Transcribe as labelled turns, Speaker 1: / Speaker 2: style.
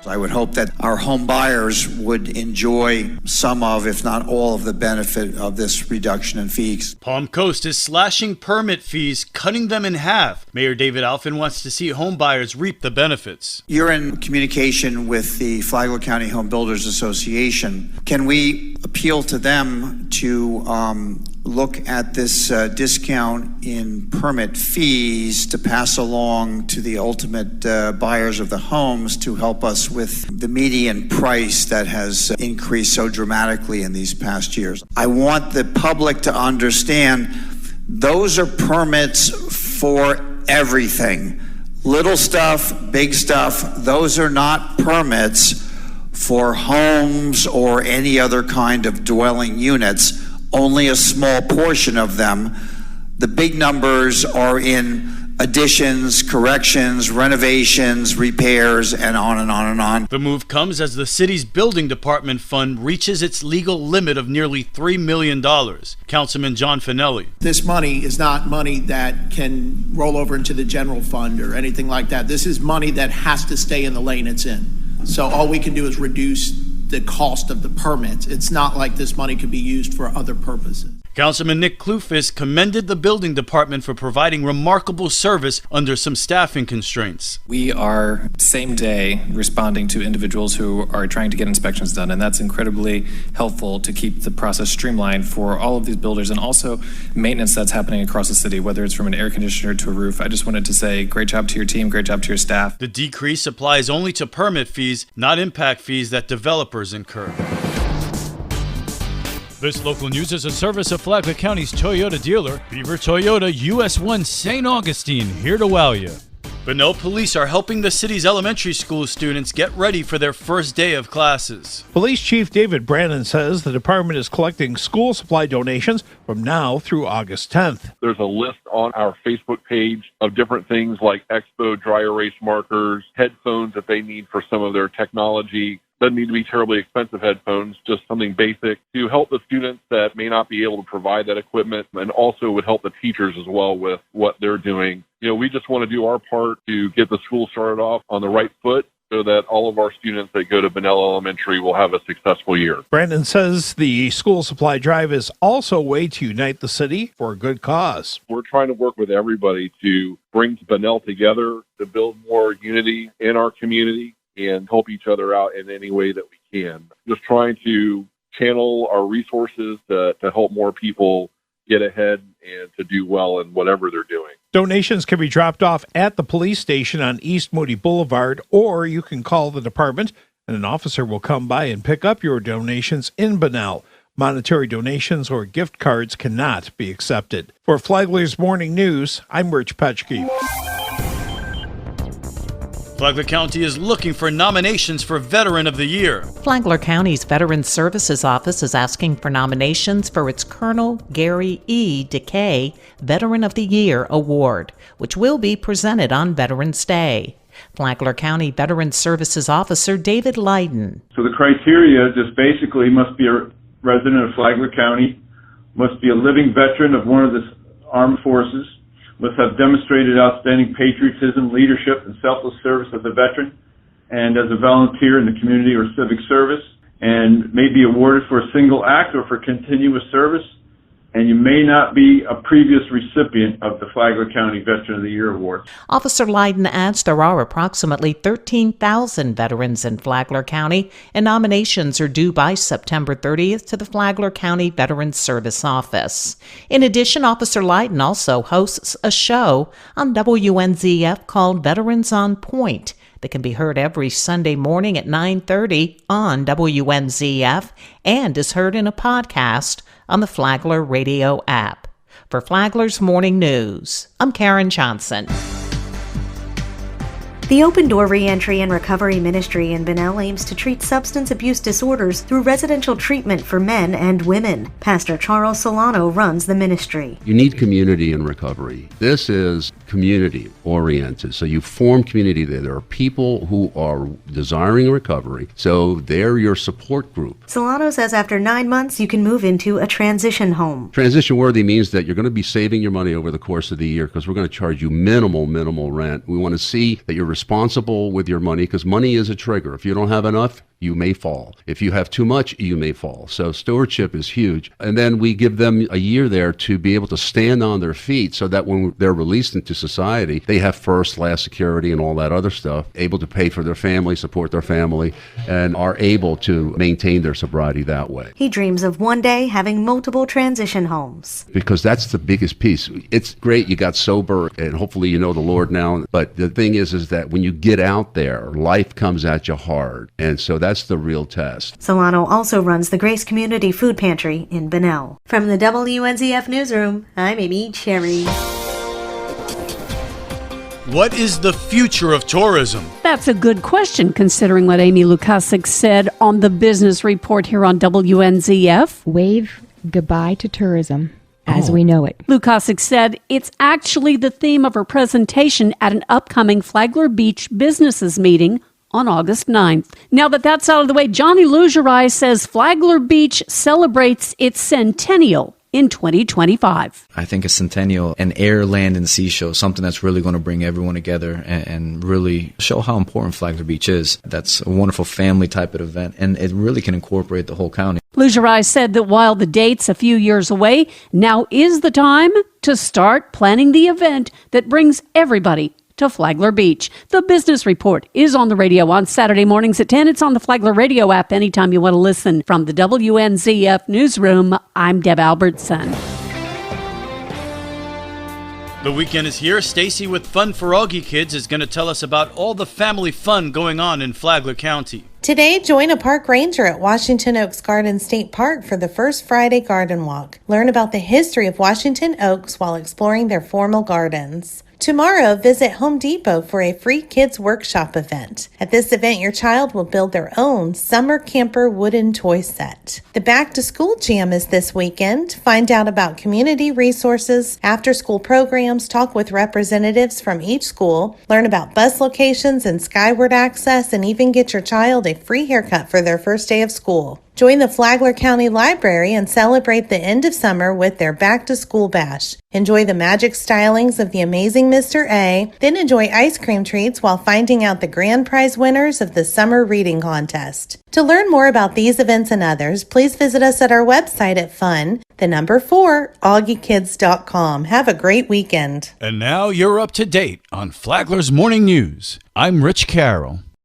Speaker 1: I would hope that our home buyers would enjoy some of, if not all of the benefit of this reduction in fees.
Speaker 2: Palm Coast is slashing permit fees, cutting them in half. Mayor David Alfin wants to see home buyers reap the benefits.
Speaker 1: You're in communication with the Flagler County Home Builders Association. Can we appeal to them to look at this discount in permit fees to pass along to the ultimate buyers of the homes to help us with the median price that has increased so dramatically in these past years? I want the public to understand those are permits for everything. Little stuff, big stuff, those are not permits for homes or any other kind of dwelling units. Only a small portion of them. The big numbers are in additions, corrections, renovations, repairs, and on and on and on.
Speaker 2: The move comes as the city's building department fund reaches its legal limit of nearly $3 million. Councilman John Finelli.
Speaker 3: This money is not money that can roll over into the general fund or anything like that. This is money that has to stay in the lane it's in. So all we can do is reduce the cost of the permits. It's not like this money could be used for other purposes.
Speaker 2: Councilman Nick Klufis commended the building department for providing remarkable service under some staffing constraints.
Speaker 4: We are same day responding to individuals who are trying to get inspections done, and that's incredibly helpful to keep the process streamlined for all of these builders, and also maintenance that's happening across the city, whether it's from an air conditioner to a roof. I just wanted to say great job to your team, great job to your staff.
Speaker 2: The decrease applies only to permit fees, not impact fees that developers incur. This local news is a service of Flagler County's Toyota dealer, Beaver Toyota, US 1 St. Augustine, here to wow you. Bunnell police are helping the city's elementary school students get ready for their first day of classes.
Speaker 5: Police Chief David Brannon says the department is collecting school supply donations from now through August 10th.
Speaker 6: There's a list on our Facebook page of different things like Expo dry erase markers, headphones that they need for some of their technology. Doesn't need to be terribly expensive headphones, just something basic to help the students that may not be able to provide that equipment, and also would help the teachers as well with what they're doing. You know, we just want to do our part to get the school started off on the right foot so that all of our students that go to Bunnell Elementary will have a successful year.
Speaker 5: Brandon says the school supply drive is also a way to unite the city for a good cause.
Speaker 6: We're trying to work with everybody to bring Bunnell together, to build more unity in our community, and help each other out in any way that we can. Just trying to channel our resources to help more people get ahead and to do well in whatever they're doing.
Speaker 5: Donations can be dropped off at the police station on East Moody Boulevard, or you can call the department and an officer will come by and pick up your donations in Bunnell. Monetary donations or gift cards cannot be accepted. For Flagler's Morning News, I'm Rich Petchke.
Speaker 2: Flagler County is looking for nominations for Veteran of the Year.
Speaker 7: Flagler County's Veterans Services Office is asking for nominations for its Colonel Gary E. DeKay Veteran of the Year Award, which will be presented on Veterans Day. Flagler County Veterans Services Officer David Leiden.
Speaker 8: So the criteria just basically must be a resident of Flagler County, must be a living veteran of one of the armed forces, must have demonstrated outstanding patriotism, leadership, and selfless service as a veteran and as a volunteer in the community or civic service, and may be awarded for a single act or for continuous service, and you may not be a previous recipient of the Flagler County Veteran of the Year Award.
Speaker 7: Officer Leiden adds there are approximately 13,000 veterans in Flagler County, and nominations are due by September 30th to the Flagler County Veterans Service Office. In addition, Officer Leiden also hosts a show on WNZF called Veterans on Point that can be heard every Sunday morning at 9:30 on WNZF and is heard in a podcast on the Flagler radio app. For Flagler's Morning News, I'm Karen Johnson.
Speaker 9: The Open Door Reentry and Recovery Ministry in Bunnell aims to treat substance abuse disorders through residential treatment for men and women. Pastor Charles Solano runs the ministry.
Speaker 10: You need community in recovery. This is community-oriented, so you form community there. There are people who are desiring recovery, so they're your support group.
Speaker 9: Solano says after 9 months, you can move into a transition home.
Speaker 10: Transition-worthy means that you're going to be saving your money over the course of the year because we're going to charge you minimal rent. We want to see that you're responsible with your money, because money is a trigger. If you don't have enough, you may fall. If you have too much, you may fall. So stewardship is huge. And then we give them a year there to be able to stand on their feet so that when they're released into society, they have first, last security and all that other stuff, able to pay for their family, support their family, and are able to maintain their sobriety that way.
Speaker 9: He dreams of one day having multiple transition homes.
Speaker 10: Because that's the biggest piece. It's great you got sober and hopefully you know the Lord now. But the thing is that when you get out there, life comes at you hard. And so that's the real test.
Speaker 9: Solano also runs the Grace Community Food Pantry in Bunnell. From the WNZF Newsroom, I'm Amy Cherry.
Speaker 2: What is the future of tourism?
Speaker 11: That's a good question, considering what Amy Lukasik said on the Business Report here on WNZF.
Speaker 12: Wave goodbye to tourism as we know it.
Speaker 11: Lukasik said it's actually the theme of her presentation at an upcoming Flagler Beach businesses meeting on August 9th. Now that that's out of the way, Johnny Lugerai says Flagler Beach celebrates its centennial in 2025.
Speaker 13: I think a centennial, an air, land, and sea show, something that's really going to bring everyone together and really show how important Flagler Beach is. That's a wonderful family type of event, and it really can incorporate the whole county.
Speaker 11: Lugerai said that while the date's a few years away, now is the time to start planning the event that brings everybody to Flagler Beach. The Business Report is on the radio on Saturday mornings at 10. It's on the Flagler radio app anytime you want to listen. From the WNZF Newsroom, I'm Deb Albertson.
Speaker 2: The weekend is here. Stacy with Fun for Augie Kids is going to tell us about all the family fun going on in Flagler County.
Speaker 14: Today, join a park ranger at Washington Oaks Garden State Park for the first Friday garden walk. Learn about the history of Washington Oaks while exploring their formal gardens. Tomorrow, visit Home Depot for a free kids workshop event. At this event, your child will build their own summer camper wooden toy set. The Back to School Jam is this weekend. Find out about community resources, after-school programs, talk with representatives from each school, learn about bus locations and skyward access, and even get your child a free haircut for their first day of school. Join the Flagler County Library and celebrate the end of summer with their Back to School Bash. Enjoy the magic stylings of the amazing Mr. A, then enjoy ice cream treats while finding out the grand prize winners of the Summer Reading Contest. To learn more about these events and others, please visit us at our website at fun4augiekids.com. Have a great weekend.
Speaker 2: And now you're up to date on Flagler's Morning News. I'm Rich Carroll.